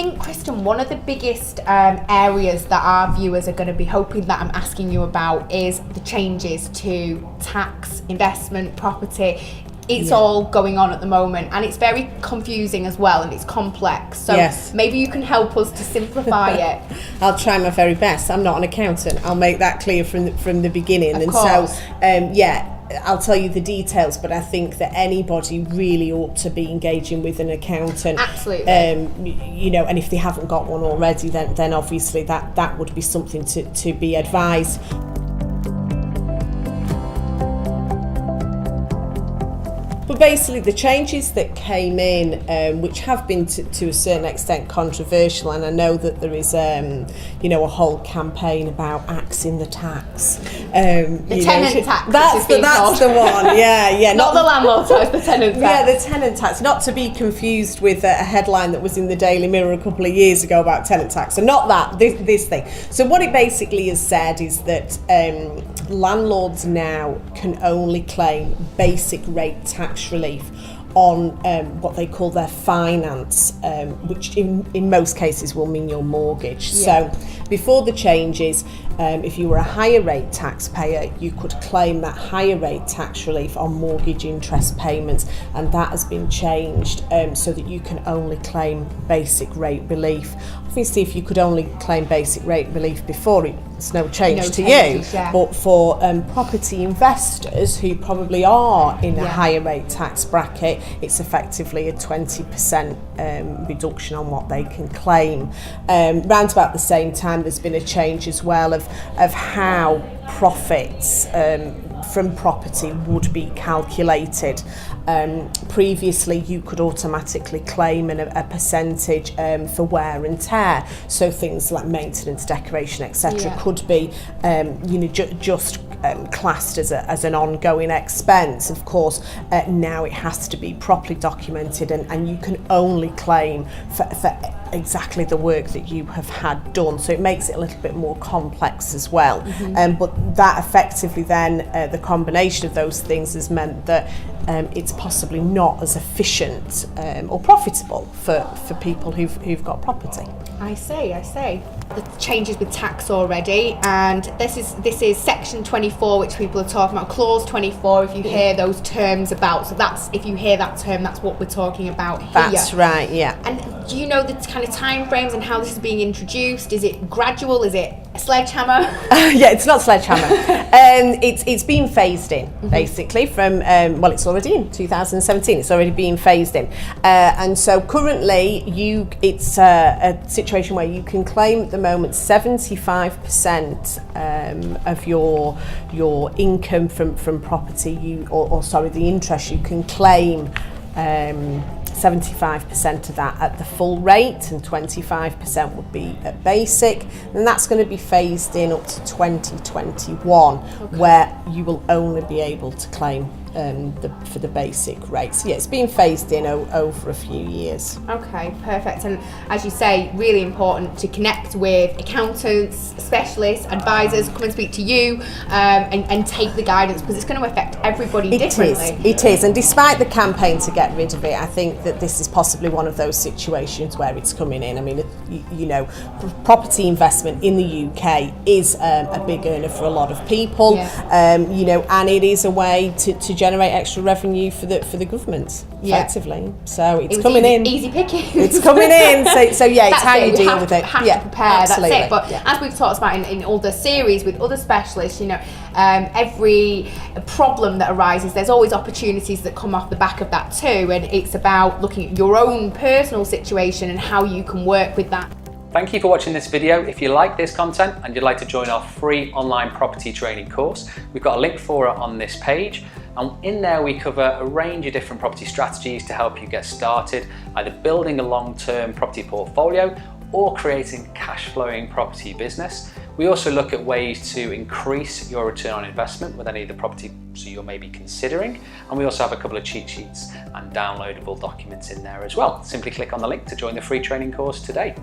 think, Kristen, one of the biggest areas that our viewers are going to be hoping that I'm asking you about is the changes to tax, investment, property. It's all going on at the moment, and it's very confusing as well, and it's complex. So maybe you can help us to simplify it. I'll try my very best. I'm not an accountant. I'll make that clear from the beginning. Of course. So, I'll tell you the details, but I think that anybody really ought to be engaging with an accountant. Absolutely. You know, and if they haven't got one already, then obviously that would be something to be advised. But basically the changes that came in, which have been to a certain extent controversial, and I know that there is you know, a whole campaign about axing the tax. The tenant tax. That's the one, yeah. Not the landlord tax, the tenant tax. Yeah, the tenant tax, not to be confused with a headline that was in the Daily Mirror a couple of years ago about tenant tax. So not that, this thing. So what it basically has said is that landlords now can only claim basic rate tax relief on what they call their finance, which in most cases will mean your mortgage. So before the changes, if you were a higher rate taxpayer, you could claim that higher rate tax relief on mortgage interest payments, and that has been changed so that you can only claim basic rate relief. Obviously, if you could only claim basic rate relief before, it's no change to you. But for property investors who probably are in a higher rate tax bracket, it's effectively a 20% reduction on what they can claim. Round about the same time, there's been a change as well of how profits from property would be calculated. Previously, you could automatically claim a percentage for wear and tear. So things like maintenance, decoration, etc. could be, you know, just classed as an ongoing expense. Of course, now it has to be properly documented, and you can only claim for exactly the work that you have had done. So it makes it a little bit more complex as well. But that effectively then, the combination of those things has meant that it's possibly not as efficient or profitable for people who've got property. I see. The changes with tax already, and this is section 24, which people are talking about, clause 24. If you hear those terms about, so that's, if you hear that term, that's what we're talking about here. That's right, yeah. And do you know the kind of time frames and how this is being introduced? Is it gradual? Is it a sledgehammer? Yeah, it's not sledgehammer. It's been phased in, basically, from, well, it's already in 2017. It's already being phased in. And so currently, it's a situation where you can claim at the moment 75% of your income from property, or the interest you can claim 75% of that at the full rate, and 25% would be at basic, and that's going to be phased in up to 2021, where you will only be able to claim for the basic rate. So yeah, it's been phased in over a few years. Okay, perfect. And as you say, really important to connect with accountants, specialists, advisors, come and speak to you and take the guidance, because it's going to affect everybody differently. It is. And despite the campaign to get rid of it, I think that this is possibly one of those situations where it's coming in. I mean, you know, property investment in the UK is a big earner for a lot of people, you know, and it is a way to generate extra revenue for the government, effectively. So it's coming in. Easy picking. It's coming in. So yeah, it's how you deal with it. Have to prepare. Absolutely. That's it. But as we've talked about in other series with other specialists, you know, every problem that arises, there's always opportunities that come off the back of that too, and it's about looking at your own personal situation and how you can work with that. Thank you for watching this video. If you like this content and you'd like to join our free online property training course, we've got a link for it on this page. And in there we cover a range of different property strategies to help you get started, either building a long-term property portfolio or creating cash flowing property business. We also look at ways to increase your return on investment with any of the property you're maybe considering. And we also have a couple of cheat sheets and downloadable documents in there as well. Simply click on the link to join the free training course today.